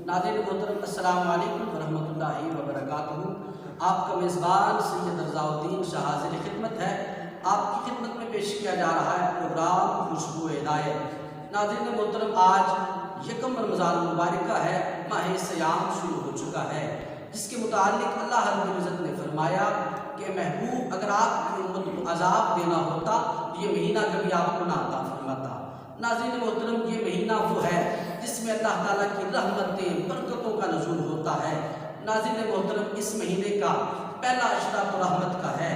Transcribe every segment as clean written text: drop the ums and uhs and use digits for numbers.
ناظرین محترم السلام علیکم ورحمۃ اللہ وبرکاتہ۔ آپ کا میزبان سید رضا الدین شاہ حاضر خدمت ہے۔ آپ کی خدمت میں پیش کیا جا رہا ہے پروگرام خوشبو ہدایت۔ ناظرین محترم، آج یکم رمضان مبارکہ ہے، ماہ سیام شروع ہو چکا ہے، جس کے متعلق اللہ رب العزت نے فرمایا کہ محبوب اگر آپ کی امت کو عذاب دینا ہوتا تو یہ مہینہ کبھی آپ کو نہ عطا فرماتا۔ ناظرین محترم، یہ مہینہ وہ ہے جس میں اللہ تعالیٰ کی رحمتیں برکتوں کا نزول ہوتا ہے۔ ناظرین محترم، اس مہینے کا پہلا اشرا تو رحمت کا ہے،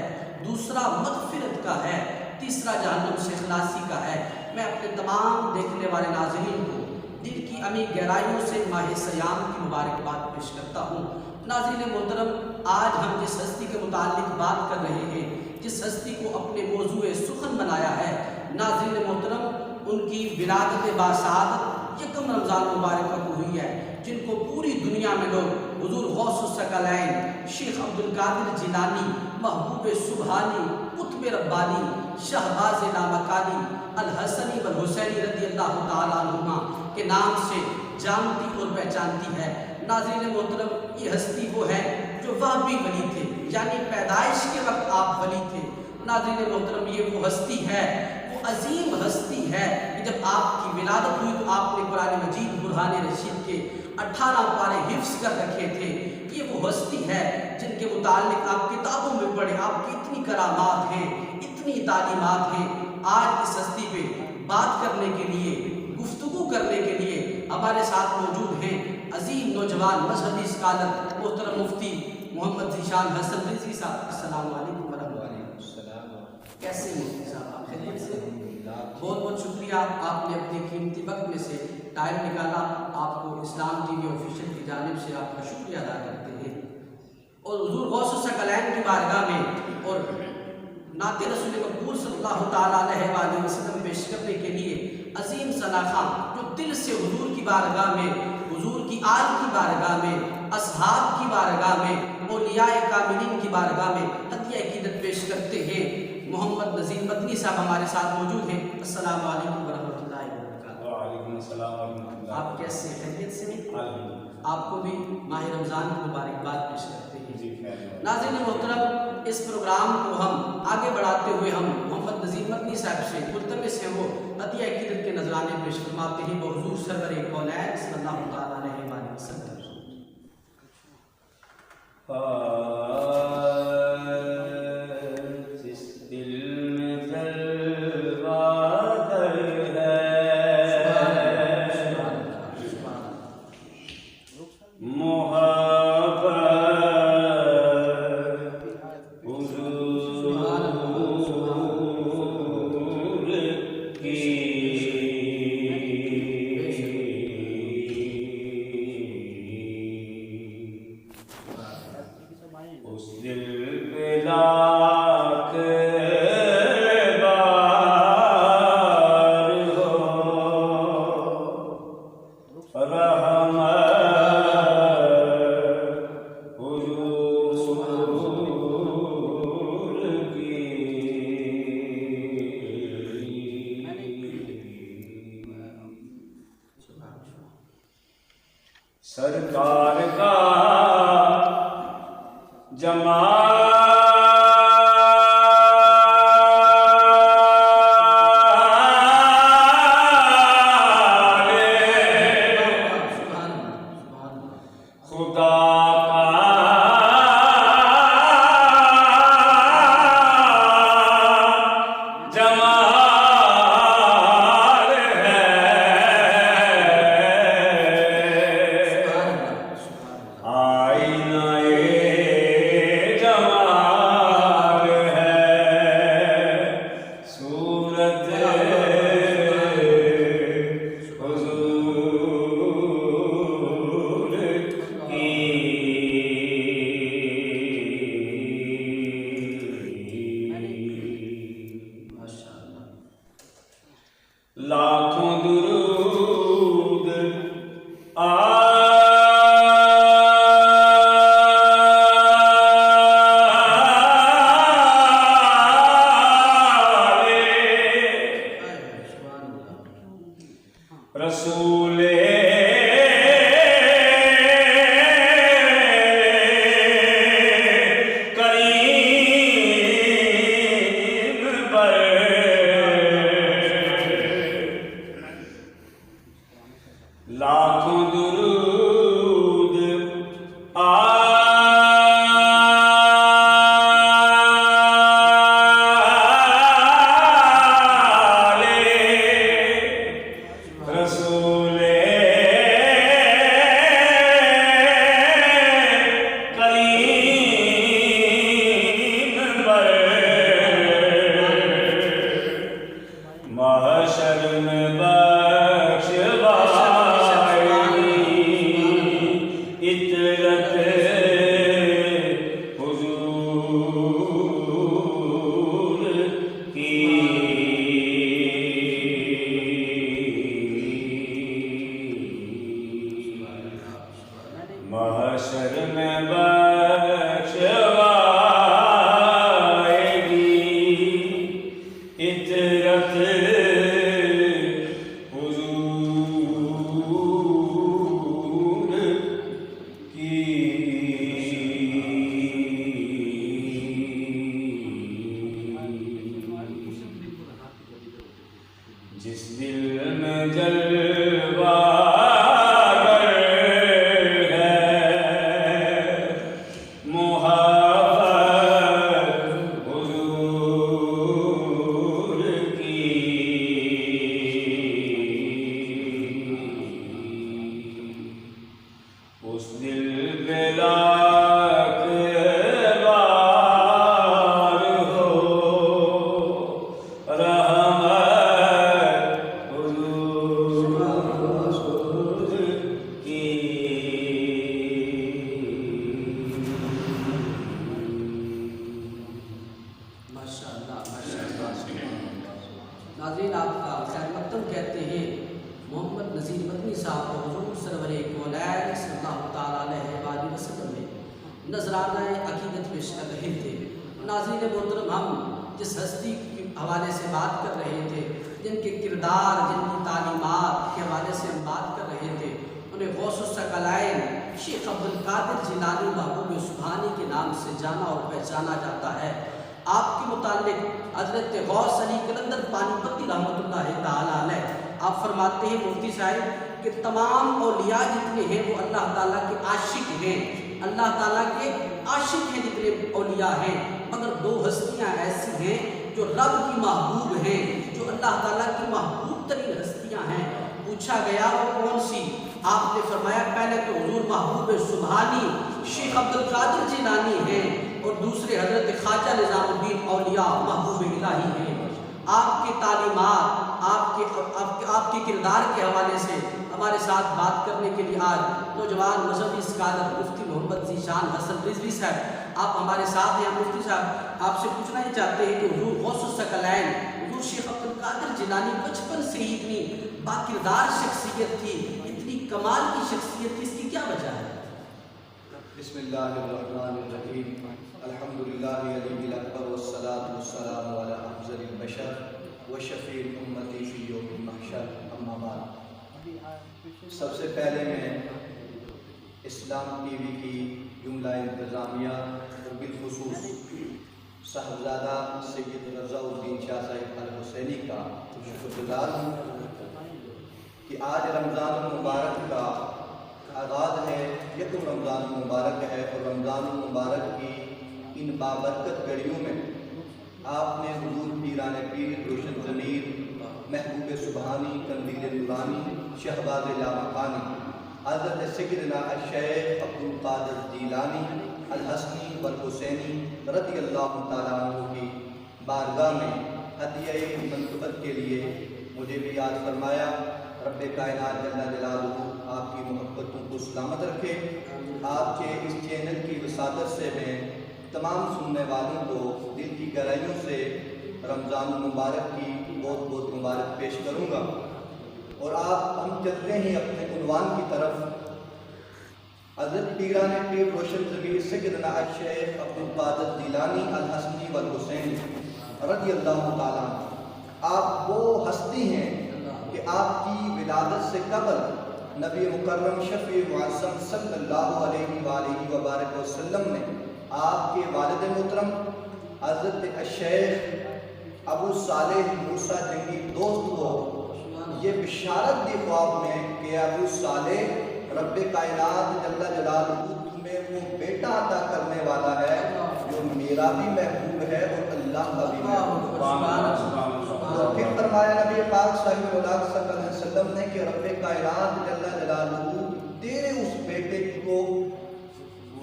دوسرا مغفرت کا ہے، تیسرا جہنم سے خلاصی کا ہے۔ میں اپنے تمام دیکھنے والے ناظرین کو دل کی عمیق گہرائیوں سے ماہ سیام کی مبارکباد پیش کرتا ہوں۔ ناظرین محترم، آج ہم جس ہستی کے متعلق بات کر رہے ہیں، جس ہستی کو اپنے موضوع سخن بنایا ہے، ناظرین محترم، ان کی ولادت باسعادت یکم رمضان مبارکہ کو ہوئی ہے، جن کو پوری دنیا میں لوگ حضور غوث الثقلین شیخ عبد القادر جیلانی، محبوب سبحانی، قطب ربانی، شہباز لامکانی، الحسنی والحسینی رضی اللہ تعالیٰ عنہما کے نام سے جانتی اور پہچانتی ہے۔ ناظرین محترم، یہ ہستی وہ ہے جو وہابی ولی تھے، یعنی پیدائش کے وقت آپ ولی تھے۔ ناظرین محترم، یہ وہ ہستی ہے، وہ عظیم ہستی ہے کہ جب آپ کی ولادت ہوئی تو آپ نے قرآن مجید برہان رشید کے 18 پارے حفظ کر رکھے تھے۔ یہ وہ ہستی ہے جن کے متعلق آپ کتابوں میں پڑھیں، آپ کی اتنی کرامات ہیں، اتنی تعلیمات ہیں۔ آج اس ہستی پہ بات کرنے کے لیے، گفتگو کرنے کے لیے ہمارے ساتھ موجود ہیں عظیم نوجوان مذہبی اسکالر محترم مفتی محمد ذیشان حسن رضوی صاحب۔ السلام علیکم ورحمۃ اللہ۔ کیسے ہیں مفتی صاحب؟ آپ خیریت سے؟ بہت بہت شکریہ، آپ نے اپنے قیمتی وقت میں سے ٹائم نکالا۔ آپ کو اسلام ٹی وی آفیشیل کی جانب سے آپ کا شکریہ ادا کرتے ہیں، اور حضور غوث الثقلین کی بارگاہ میں اور نعت رسول مقبول صلی اللہ تعالیٰ علیہ وآلہ وسلم پیش کرنے کے لیے عظیم سناخہ جو دل سے حضور کی بارگاہ میں، حضور کی آل کی بارگاہ میں، اصحاب کی بارگاہ میں، اولیاء کاملین کی بارگاہ میں ہدیہ عقیدت پیش کرتے ہیں، محمد نذیر مدنی صاحب ہمارے ساتھ موجود ہیں۔ السلام علیکم ورحمۃ اللہ وبرکاتہ۔ وعلیکم السلام ورحمۃ اللہ۔ آپ کیسے ہیں؟ خیریت سے ہیں؟ آپ کو بھی ماہ رمضان کی مبارکباد پیش کرتے ہیں۔ ناظرین محترم، اس پروگرام کو ہم آگے بڑھاتے ہوئے ہم محمد نذیر مدنی صاحب سے ملتمس ہیں وہ ہدیہ عقیدت کے نذرانے پیش فرماتے ہیں بحضور سرور کونین صلی اللہ تعالیٰ علیہ وآلہ وسلم۔ جس دل میں جلوہ گر ہے، محبت حضور کی، اس دل پہ لاکھ بار ہو رحمت حضور کی، سرکار کا جمال خدا کا جمال ہے، آئینہ جمال محشر میں بخشوائے گی عطرت حضور کی جس دل میں جلوہ گر ہے محبت حضور کی اس دل پہ لاکھ بار ہو رحمت حضور کی ماشاءاللہ ماشاءاللہ۔ ناظرین، آپ کا خیر مقدم کہتے ہیں محمد نذیر مدنی صاحب کو حضور سرور کونین صلی اللہ تعالیٰ علیہ وآلہ وسلم میں نذرانہ عقیدت پیش کر رہے تھے۔ ناظرین محترم، ہم جس ہستی کے حوالے سے بات کر رہے تھے، جن کے کردار، جن کی تعلیمات کے حوالے سے ہم بات کر رہے تھے، انہیں غوث الثقلین شیخ عبدالقادر جیلانی محبوب سبحانی کے نام سے جانا اور پہچانا جاتا ہے۔ آپ کے متعلق حضرت غوث علی قلندر پانی پتی رحمۃ اللہ تعالیٰ علیہ آپ فرماتے ہیں مفتی صاحب کہ تمام اولیاء جتنے ہیں وہ اللہ تعالیٰ کے عاشق ہیں، اللہ تعالیٰ کے عاشق ہیں جتنے اولیاء ہیں، مگر دو ہستیاں ایسی ہیں جو رب کی محبوب ہیں، جو اللہ تعالیٰ کی محبوب ترین ہستیاں ہیں۔ پوچھا گیا وہ کون سی؟ آپ نے فرمایا پہلے تو حضور محبوب سبحانی شیخ عبدالقادر جیلانی ہیں، اور دوسرے حضرت خواجہ نظام الدین اولیاء محبوب الہی ہیں۔ آپ کی تعلیمات، آپ کے کردار کے حوالے سے ہمارے ساتھ بات کرنے کے لیے آج نوجوان مذہبی اسکالر مفتی محمد ذیشان حسن رضوی صاحب آپ ہمارے ساتھ ہیں۔ مفتی صاحب، آپ سے پوچھنا ہی چاہتے ہیں کہ حضور غوث الثقلین حضور شیخ عبدالقادر جیلانی بچپن سے ہی اتنی باکردار شخصیت تھی، اتنی کمال کی شخصیت تھی، اس کی کیا وجہ ہے؟ بسم اللہ الرحمن الرحیم، الحمدللہ علی الاکبر والصلاة والسلام علی افضل البشر وشفیع امتی فی یوم المحشر، اما بعد۔ سب سے پہلے میں اسلام ٹی وی کی جملہ انتظامیہ اور بالخصوص صاحبزادہ سید رضا الدین شاہ صاحب الحسینی کا شکر گزار ہوں کہ آج رمضان المبارک کا آغاز ہے، یکم رمضان المبارک ہے، اور رمضان المبارک کی ان بابرکت گھڑیوں میں آپ نے حضور پیران پیر روشن ضمیر محبوب سبحانی قندیل نورانی شہباز لامکانی حضرت سیدنا الشیخ عبدالقادر جیلانی الحسنی والحسینی رضی اللہ تعالیٰ عنہ کی بارگاہ میں ہدیہ منقبت کے لیے مجھے بھی یاد فرمایا۔ رب کائنات جل جلالہ آپ کی محبتوں کو سلامت رکھے۔ آپ کے اس چینل کی وسادت سے میں تمام سننے والوں کو دل کی گہرائیوں سے رمضان المبارک کی بہت بہت مبارک پیش کروں گا۔ اور ہم چلتے ہیں اپنے عنوان کی طرف۔ حضرت پیران پیر روشن ضمیر سیدنا الشیخ عبدالقادر جیلانی الحسنی والحسینی رضی اللہ تعالیٰ عنہ، آپ وہ ہستی ہیں کہ آپ کی ولادت سے قبل نبی مکرم شفیع معظم صلی اللہ علیہ وآلہ وبارک وسلم نے آپ کے والد محترم حضرت الشیخ ابو صالح موسیٰ جنگی دوست کو یہ بشارت دی خواب میں کہ ابو صالح رب کائنات جل جلالہ تمہیں وہ بیٹا عطا کرنے والا ہے جو میرا بھی محبوب ہے اور اللہ کا بھی محبوب ہے۔ اور پھر فرمایا نبی پاک صلی اللہ علیہ وسلم نے کہ رب کائنات جل جلالہ تیرے اس بیٹے کو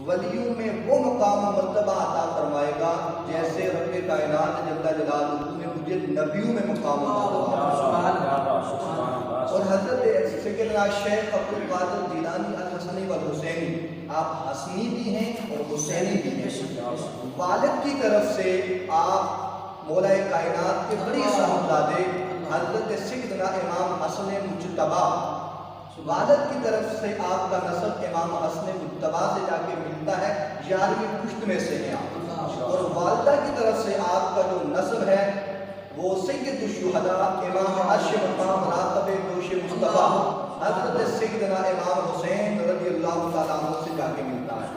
ولیوں میں وہ مقام و مرتبہ عطا فرمائے گا جیسے رب کائنات جل جلالہ نے مجھے نبیوں میں مقام و مرتبہ عطا فرمایا۔ اور حضرت سیدنا شیخ عبدالقادر جیلانی الحسنی والحسینی، آپ حسنی بھی ہیں اور حسینی بھی ہیں۔ والد کی طرف سے آپ مولا کائنات کے بڑی صاحبزادے حضرت سیدنا امام حسن مجتبی والد کی طرف سے آپ کا نسب امام حسن مجتبی سے جا کے ملتا ہے، 11ویں پشت میں سے ہیں آپ، اور والدہ کی طرف سے آپ کا جو نسب ہے وہ سید الشہداء امام عرش مقام راتب دوش مصطفیٰ حضرت سیدنا امام حسین رضی اللہ تعالیٰ عنہ سے جا کے ملتا ہے۔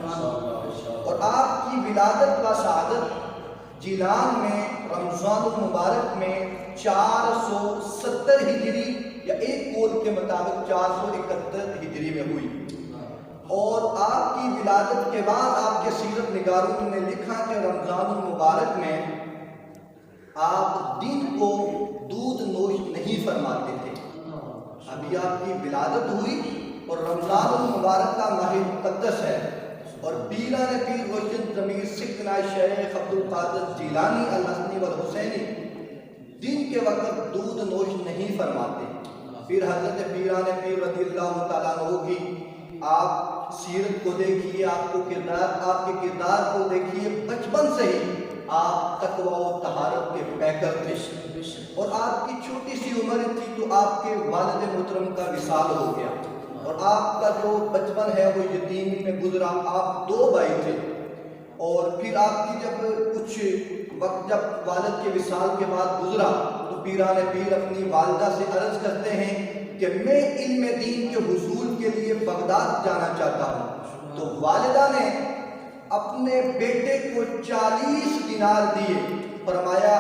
اور آپ کی ولادت و شہادت جیلان میں رمضان المبارک میں 470 ہجری یا ایک قول کے مطابق 471 ہجری میں ہوئی، اور آپ کی ولادت کے بعد آپ کے سیرت نگاروں نے لکھا کہ رمضان المبارک میں آپ دن کو دودھ نوش نہیں فرماتے تھے۔ ابھی آپ کی ولادت ہوئی اور رمضان المبارک کا ماہ مقدس ہے، اور پیران پیر روشن ضمیر سیدنا شیخ عبد القادر جیلانی الحسنی والحسینی دن کے وقت دودھ نوش نہیں فرماتے۔ پھر حضرت پیران پیر رضی اللہ تعالیٰ عنہ کی آپ سیرت کو دیکھیے، آپ کے کردار کو دیکھیے، بچپن سے ہی آپ تقوی و طہارت کے پیکر تھے، اور آپ کی چھوٹی سی عمر تھی تو آپ کے والد محترم کا وصال ہو گیا، اور آپ کا جو بچپن ہے وہ یتیمی میں گزرا۔ آپ 2 بھائی تھے، اور پھر آپ کی جب کچھ وقت جب والد کے وصال کے بعد گزرا تو پیران پیر اپنی والدہ سے عرض کرتے ہیں کہ میں علم دین کے حصول کے لیے بغداد جانا چاہتا ہوں۔ تو والدہ نے اپنے بیٹے کو 40 دینار دیے، فرمایا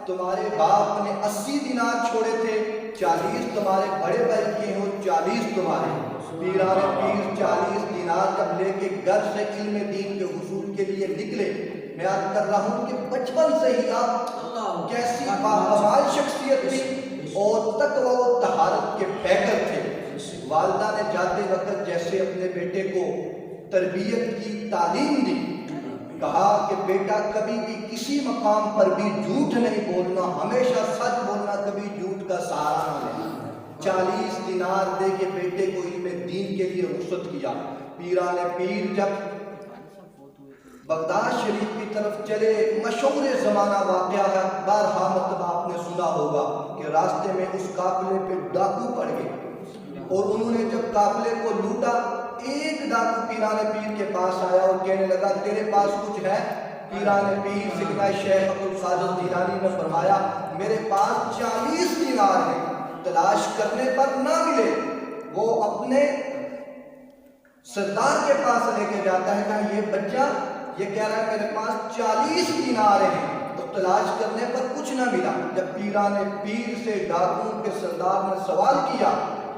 تمہارے باپ نے 80 دینار چھوڑے تھے، 40 تمہارے بڑے بھائی کے ہیں، 40 تمہارے۔ پیران پیر 40 دینار جب لے کے گھر سے علم دین کے حصول کے لیے نکلے، میں یاد کر رہا ہوں کہ بچپن سے ہی آپ کیسی باکمال شخصیت تھی اور تقوی و طہارت کے پیکر تھے۔ والدہ نے جاتے وقت جیسے اپنے بیٹے کو تربیت کی تعلیم دی، کہا کہ بیٹا کبھی بھی کسی مقام پر بھی جھوٹ نہیں بولنا، ہمیشہ سچ بولنا، کبھی جھوٹ کا سہارا نہ لینا۔ 40 دینار دے کے بیٹے کو علم دین کے لیے رخصت کیا۔ پیران پیر جب بغداد شریف کی طرف چلے، مشہور زمانہ واقعہ ہے، بارہا مرتبہ آپ نے سنا ہوگا کہ راستے میں اس قافلے پہ ڈاکو پڑ گئے، اور انہوں نے جب قافلے کو لوٹا، ایک ڈاکو پیران پیر کے پاس آیا اور کہنے لگا تیرے پاس کچھ ہے؟ پیران پیر سیدنا شیخ عبد القادر جیلانی نے فرمایا میرے پاس 40 دینار ہیں، تلاش کرنے پر نہ ملے۔ وہ اپنے سردار کے پاس لے کے جاتا ہے کہ یہ بچہ یہ کہہ رہا ہے میرے پاس 40 دینار ہیں، تو تلاش کرنے پر کچھ نہ ملا۔ جب پیران پیر سے ڈاکو کے سردار نے سوال کیا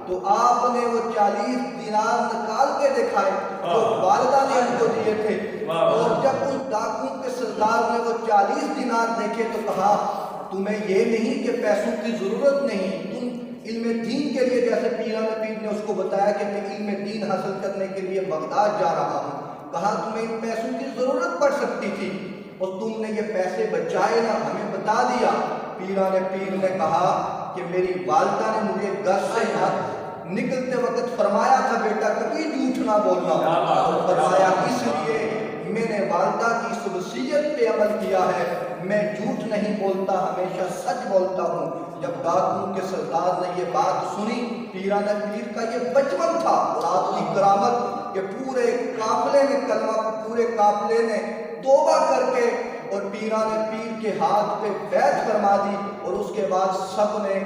تو آپ نے وہ 40 دینار نکال کے دکھائے جو والدہ نے ان کو دیے تھے، اور جب اس ڈاکو کے سردار نے وہ 40 دینار دیکھے تو کہا تمہیں یہ نہیں کہ پیسوں کی ضرورت نہیں، تم علم دین کے لیے، جیسے پیران پیر نے اس کو بتایا کہ میں علم دین حاصل کرنے کے لیے بغداد جا رہا ہوں، کہا تمہیں ان پیسوں کی ضرورت پڑ سکتی تھی اور تم نے یہ پیسے بچائے نہ، ہمیں بتا دیا۔ پیران پیر نے کہا کہ میری والدہ نے مجھے گھر سے نکلتے وقت فرمایا تھا بیٹا کبھی جھوٹ نہ بولنا، اور فرمایا اس لیے میں نے والدہ کی اس وصیت پہ عمل کیا ہے، میں جھوٹ نہیں بولتا، ہمیشہ سچ بولتا ہوں۔ جب ڈاکو کے سردار نے یہ بات سنی، پیران پیر کا یہ بچپن تھا اور آپ کی کرامت کہ پورے قافلے نے کلمہ، پورے قافلے نے توبہ کر کے اور پیران پیر کے ہاتھ پہ بیعت فرما دی، اور اس کے بعد سب نے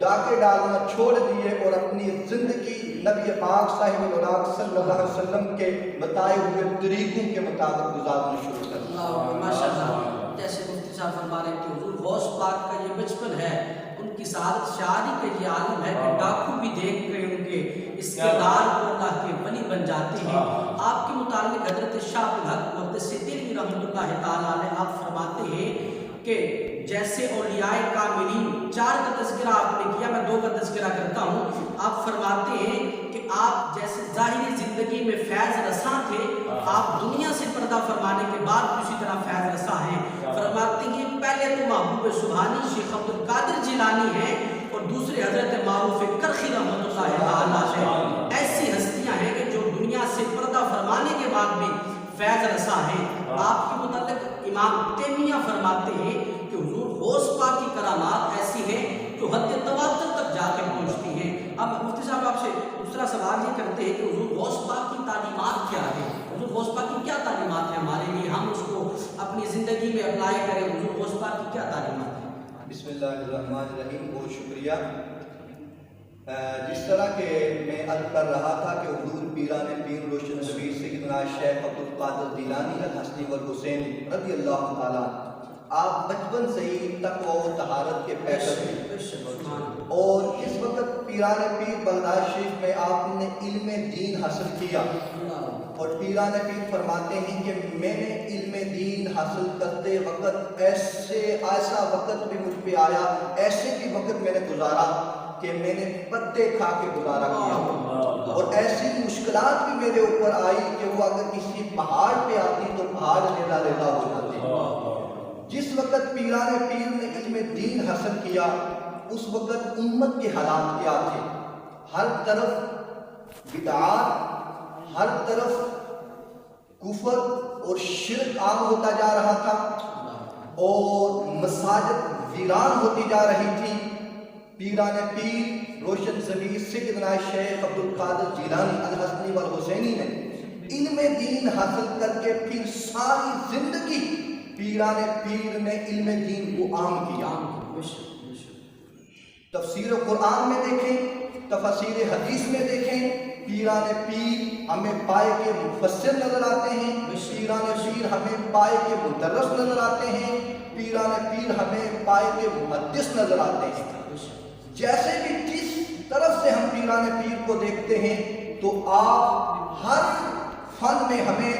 ڈاکے ڈالنا چھوڑ دیے اور اپنی زندگی نبی پاک صاحب الولاق صلی اللہ علیہ وسلم کے بتائے ہوئے طریقوں کے مطابق گزارنا شروع کر دیا۔ ماشاءاللہ، جیسے مفتی صاحب فرما رہے ہیں کہ حضور غوث پاک کا یہ بچپن ہے، ان کی سعادت شاعری کا یہ عالم ہے کہ ڈاکو بھی دیکھ کر ان کے اس کردار کو اللہ کے ولی بن جاتے ہیں۔ آپ کے متعلق حضرت شاہ الحق محدث دہلوی رحمۃ اللہ تعالیٰ علیہ آپ فرماتے ہیں کہ جیسے اولیاء کاملین 4 کا تذکرہ آپ نے کیا، میں 2 کا تذکرہ کرتا ہوں۔ آپ فرماتے ہیں کہ آپ جیسے ظاہری زندگی میں فیض رساں تھے، آپ دنیا سے پردہ فرمانے کے بعد اسی طرح فیض رساں ہیں۔ فرماتے ہیں پہلے تو محبوب سبحانی شیخ عبد القادر جیلانی ہیں، اور دوسرے حضرت معروف کرخی رحمۃ اللہ تعالیٰ ہیں۔ ایسی ہستیاں ہیں کہ جو دنیا سے پردہ فرمانے کے بعد بھی فیض رساں ہیں۔ آپ کے متعلق امام تیمیہ فرماتے ہیں کہ حضور غوث پاک کی کرامات ایسی ہیں جو حد تواتر تک جا کے پہنچتی ہیں۔ اب مفتی صاحب آپ سے دوسرا سوال یہ کرتے ہیں کہ حضور غوث پاک کی تعلیمات کیا ہے؟ حضور غوث پاک کی کیا تعلیمات ہیں ہمارے لیے، ہم اس کو اپنی زندگی میں اپلائی کریں؟ حضور غوث پاک کی کیا تعلیمات ہیں؟ بسم اللہ الرحمن الرحیم. بہت شکریہ. جس طرح کہ میں عرض کر رہا تھا کہ حضور پیران پیر روشن ضمیر سیدنا شیخ عبدالقادر جیلانی الحسنی والحسینی رضی اللہ تعالیٰ، آپ بچپن سے ہی تقوی و طہارت کے پیکر تھے، اور اس وقت پیران پیر بغداد شریف میں آپ نے علم دین حاصل کیا، اور پیران پیر فرماتے ہیں کہ میں نے علم دین حاصل کرتے وقت ایسا وقت بھی مجھ پہ آیا، ایسے بھی وقت میں نے گزارا کہ میں نے پتے کھا کے گزارا کیا، اور ایسی مشکلات بھی میرے اوپر آئی کہ وہ اگر کسی پہاڑ پہ آتی تو پہاڑ لیلا لیلا ہو جاتے. جس وقت پیران پیر نے علم دین حاصل کیا اس وقت امت کے حالات کیا تھے؟ ہر طرف بدعات، ہر طرف کفر اور شرک عام ہوتا جا رہا تھا، اور مساجد ویران ہوتی جا رہی تھی. پیران پیر روشن ضمیر سیدنا شیخ عبدالقادر جیلانی الحسنی والحسینی نے علم دین حاصل کر کے پھر ساری زندگی پیران پیر نے علم دین کو عام کیا. تفسیر قرآن میں دیکھیں، تفسیر حدیث میں دیکھیں، پیران پیر ہمیں پائے کے مفسر نظر آتے ہیں، پیران پیر ہمیں پائے کے مدرس نظر آتے ہیں، پیران پیر ہمیں پائے کے محدث نظر آتے ہیں. جیسے بھی جس طرف سے ہم پیران پیر کو دیکھتے ہیں تو آپ ہر فن میں ہمیں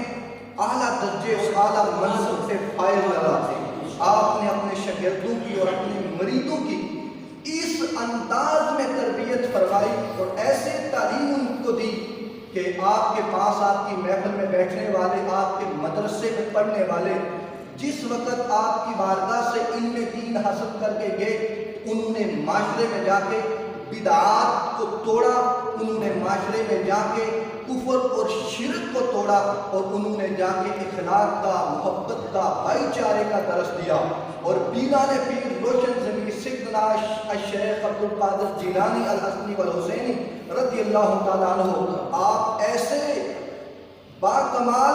اعلیٰ درجے اور اعلیٰ منصب سے فائز نظر آتے ہیں. آپ نے اپنے شاگردوں کی اور اپنے مریدوں کی اس انداز میں تربیت فرمائی اور ایسے تعلیم ان کو دی کہ آپ کے پاس، آپ کی محفل میں بیٹھنے والے، آپ کے مدرسے میں پڑھنے والے جس وقت آپ کی بارگاہ سے علم دین حاصل کر کے گئے، انہوں نے معاشرے میں جا کے بدعات کو توڑا، انہوں نے معاشرے میں جا کے کفر اور شرک کو توڑا، اور انہوں نے جا کے اخلاق کا، محبت کا، بھائی چارے کا درس دیا. اور پیران پیر روشن ضمیر سیدنا الشیخ عبدالقادر جیلانی الحسنی والحسینی رضی اللہ تعالیٰ عنہ، آپ ایسے باکمال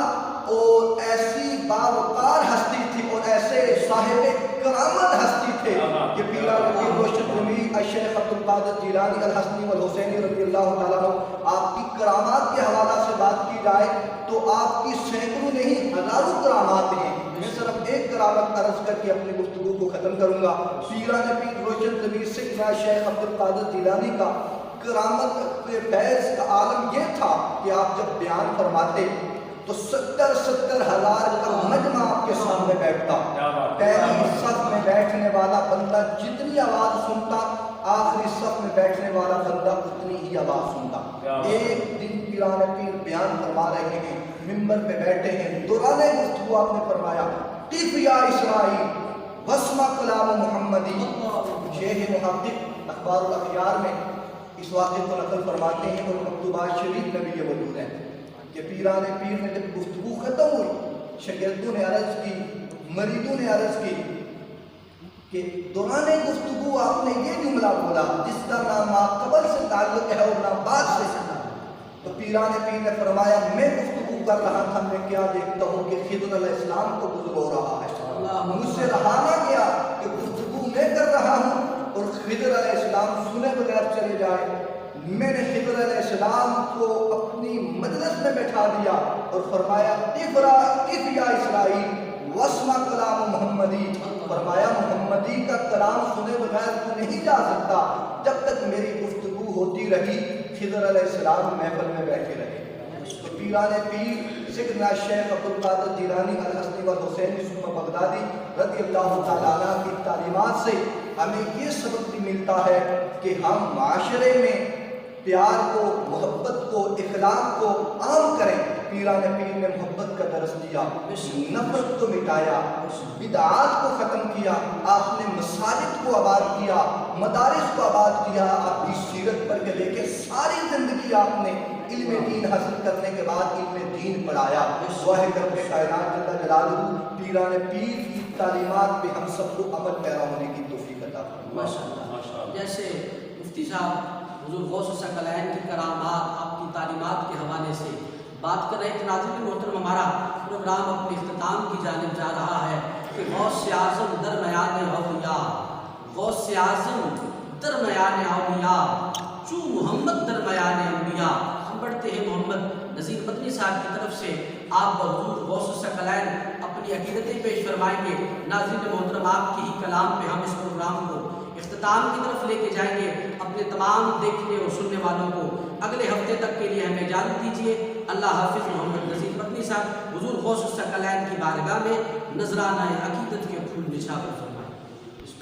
اور ایسی باوقار ہستی تھی اور ایسے صاحب کرامت ہستی تھے کہ پیران پیر روشن ضمیر الشیخ عبدالقادر جیلانی الحسنی والحسینی رضی اللہ تعالیٰ عنہ، آپ کی کرامات کے حوالہ سے بات کی جائے تو آپ کی سینکڑوں نہیں ہزاروں کرامات ہیں. میں صرف ایک کرامت عرض کر کے اپنی گفتگو کو ختم کروں گا. پیران پیر روشن ضمیر سیدنا شیخ عبدالقادر جیلانی کا کرامت کے فیض کا عالم یہ تھا کہ آپ جب بیان فرماتے تو 70 ہزار کا مجمع آپ کے سامنے بیٹھتا. پہلی صف میں بیٹھنے والا بندہ جتنی آواز سنتا، آخری صف میں بیٹھنے والا بندہ اتنی ہی آواز سنتا. ایک دن پیران پیر بیان فرما رہے ہیں، منبر پہ بیٹھے ہیں، دوران گفتگو آپ نے فرمایا، قف یا اسرائیل واسمع کلام محمدی. شیخ محقق اخبار الاخیار میں اس واقعے کو نقل فرماتے ہیں اور مکتوبات شریف میں بھی یہ موجود ہے کہ پیران پیر نے جب گفتگو ختم ہوئی، شاگردوں نے عرض کی، مریدوں نے عرض کی کہ دوران گفتگو آپ نے یہ جملہ بولا جس کا نہ ماقبل سے تعلق ہے اور نہ بعد سے. تو پیران پیر نے فرمایا، میں گفتگو کر رہا تھا، میں کیا دیکھتا ہوں کہ خضر علیہ السلام کو گزر ہو رہا ہے. مجھ سے رہا نہ گیا کہ گفتگو میں کر رہا ہوں اور خضر علیہ السلام سنے بغیر چلے جائے. میں نے خضر علیہ السلام کو اپنی مجلس میں بٹھا دیا اور فرمایا، اف یا اسرائیل واسمع کلام محمدی. فرمایا محمدی کا کلام سنے بغیر تو نہیں جا سکتا. جب تک میری گفتگو ہوتی رہی خضر علیہ السلام محفل میں بیٹھے رہے. تو پیران پیر سیدنا شیخ عبدالقادر جیلانی الحسنی والحسینی ثم بغدادی رضی اللہ تعالیٰ عنہ کی تعلیمات سے ہمیں یہ سبق بھی ملتا ہے کہ ہم معاشرے میں پیار کو، محبت کو، اخلاق کو عام کریں. پیران پیر نے محبت کا درس دیا، نفرت کو مٹایا، بدعات کو ختم کیا. آپ نے مساجد کو آباد کیا، مدارس کو آباد کیا. آپ کی سیرت پر کے لے کے ساری زندگی آپ نے علم دین حاصل کرنے کے بعد علم دین پڑھایا. واحد رب کائنات جل جلالہ پیران پیر کی تعلیمات پہ ہم سب کو عمل پیرا ہونے کی توفیق عطا فرمائے. ماشاءاللہ. جیسے مفتی صاحب حضور غوث ثقلین کی کرامات، آپ کی تعلیمات کے حوالے سے بات کر رہے تھے۔ ناظرین محترم، ہمارا پروگرام اپنے اختتام کی جانب جا رہا ہے کہ غوث اعظم درمیان اولیاء، غوث اعظم درمیان اولیاء، چو محمد درمیان انبیاء۔ ہم بڑھتے ہیں محمد نذیر مدنی صاحب کی طرف سے، آپ حضور غوث ثقلین اپنی عقیدتیں پیش فرمائیں گے۔ ناظرین محترم، آپ کے ہی کلام پہ ہم اس پروگرام کو اختتام کی طرف لے کے جائیں گے۔ اپنے تمام دیکھنے اور سننے والوں کو اگلے ہفتے تک کے لیے ہمیں اجازت دیجیے۔ اللہ حافظ۔ محمد نذیر مدنی صاحب حضور غوث ثقلین کی بارگاہ میں نذرانہ عقیدت کے پھول نچھاور فرمائیں۔ بسم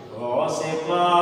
غوث پاک